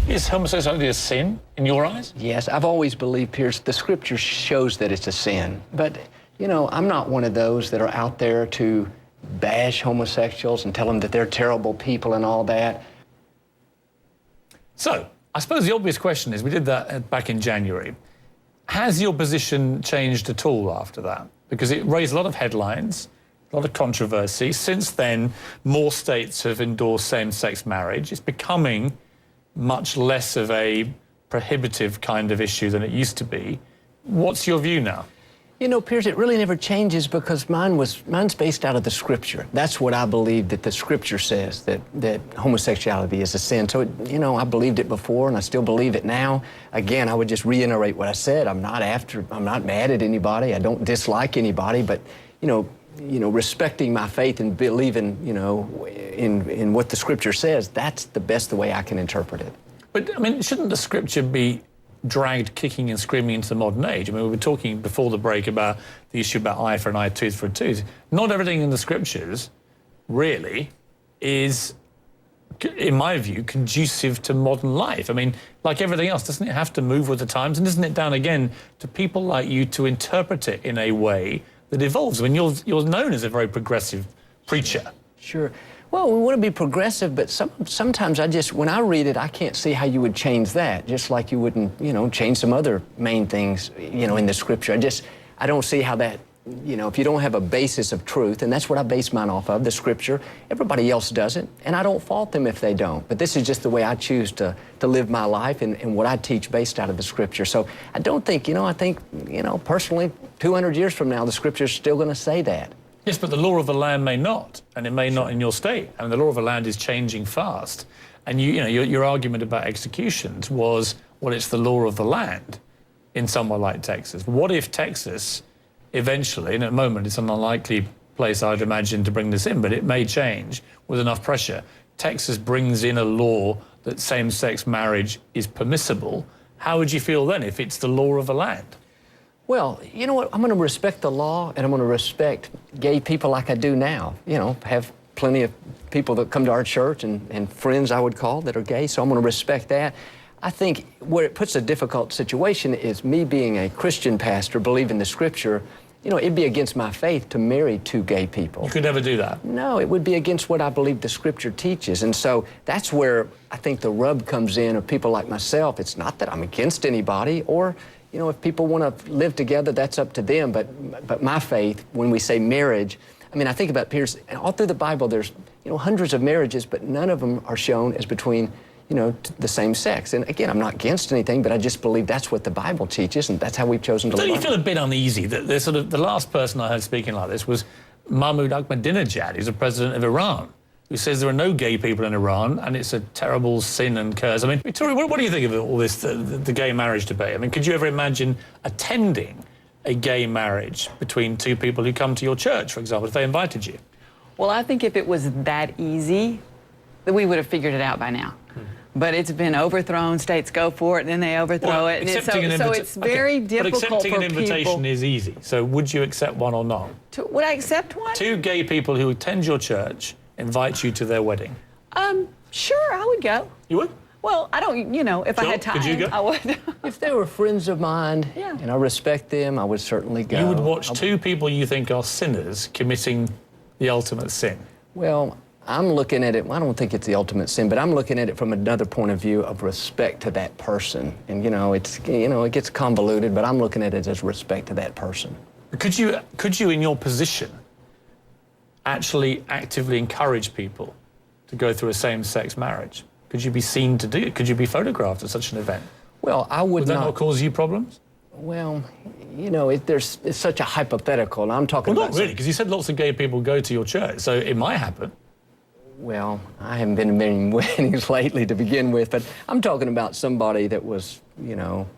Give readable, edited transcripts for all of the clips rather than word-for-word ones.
Is homosexuality a sin in your eyes? Yes, I've always believed, Pierce, the Scripture shows that it's a sin. But, you know, I'm not one of those that are out there to bash homosexuals and tell them that they're terrible people and all that. So, I suppose the obvious question is, we did that back in January. Has your position changed at all after that? Because it raised a lot of headlines, a lot of controversy. Since then, more states have endorsed same-sex marriage. It's becoming much less of a prohibitive kind of issue than it used to be. What's your view now? You know, Piers, it really never changes because mine's based out of the Scripture. That's what I believe, that the Scripture says, that homosexuality is a sin. So, you know, I believed it before and I still believe it now. Again, I would just reiterate what I said. I'm not mad at anybody. I don't dislike anybody, but, you know, respecting my faith and believing, you know, in what the Scripture says, that's the best way I can interpret it. But, I mean, shouldn't the Scripture be dragged kicking and screaming into the modern age? I mean, we were talking before the break about the issue about eye for an eye, tooth for a tooth. Not everything in the Scriptures really is, in my view, conducive to modern life. I mean, like everything else, doesn't it have to move with the times? And isn't it down again to people like you to interpret it in a way that evolves? I mean, you're known as a very progressive preacher. Sure. Well, we want to be progressive, but sometimes when I read it, I can't see how you would change that, just like you wouldn't, you know, change some other main things, you know, in the Scripture. I don't see how that, you know, if you don't have a basis of truth, and that's what I base mine off of, the Scripture. Everybody else doesn't, and I don't fault them if they don't. But this is just the way I choose to live my life and what I teach based out of the Scripture. So I don't think, you know, I think, you know, personally, 200 years from now, the Scripture's still going to say that. Yes, but the law of the land may not, and it may not in your state. I mean, the law of the land is changing fast. And you know, your argument about executions was, well, it's the law of the land in somewhere like Texas. What if Texas eventually, and at the moment it's an unlikely place I'd imagine to bring this in, but it may change with enough pressure. Texas brings in a law that same-sex marriage is permissible. How would you feel then if it's the law of the land? Well, you know what? I'm going to respect the law, and I'm going to respect gay people like I do now. You know, have plenty of people that come to our church and friends, I would call, that are gay, so I'm going to respect that. I think where it puts a difficult situation is me being a Christian pastor, believing the Scripture. You know, it'd be against my faith to marry two gay people. You could never do that. No, it would be against what I believe the Scripture teaches. And so that's where I think the rub comes in of people like myself. It's not that I'm against anybody, or, you know, if people want to live together, that's up to them. But my faith, when we say marriage, I mean, I think about, Pierce, all through the Bible, there's, you know, hundreds of marriages, but none of them are shown as between, you know, the same sex. And again, I'm not against anything, but I just believe that's what the Bible teaches, and that's how we've chosen to live. Don't you feel a bit uneasy that the last person I heard speaking like this was Mahmoud Ahmadinejad, who's the president of Iran, who says there are no gay people in Iran and it's a terrible sin and curse. I mean, Victoria, what do you think of all this, the gay marriage debate? I mean, could you ever imagine attending a gay marriage between two people who come to your church, for example, if they invited you? Well, I think if it was that easy, then we would have figured it out by now. But it's been overthrown. States go for it, and then they overthrow it. And so it's very difficult for people. But accepting an invitation is easy. So would you accept one or not? Would I accept one? Two gay people who attend your church invite you to their wedding. Sure, I would go. You would? Well, I don't, you know, if I had time, could you go? I would. If they were friends of mine, and I respect them, I would certainly go. You would watch two people you think are sinners committing the ultimate sin? Well, I'm looking at it, well, I don't think it's the ultimate sin, but I'm looking at it from another point of view of respect to that person. And, you know, it gets convoluted, but I'm looking at it as respect to that person. Could you, in your position, actually actively encourage people to go through a same-sex marriage? Could you be seen to do it? Could you be photographed at such an event? Well, I would that not cause you problems? Well, you know, it's such a hypothetical, and I'm talking about... Well, not really, because you said lots of gay people go to your church, so it might happen. Well, I haven't been to many weddings lately to begin with, but I'm talking about somebody that was, you know,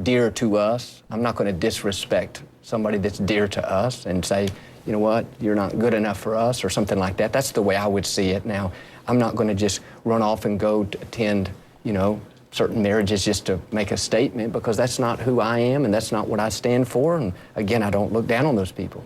dear to us. I'm not going to disrespect somebody that's dear to us and say, you know what, you're not good enough for us or something like that. That's the way I would see it. Now, I'm not going to just run off and go to attend, you know, certain marriages just to make a statement, because that's not who I am and that's not what I stand for. And again, I don't look down on those people.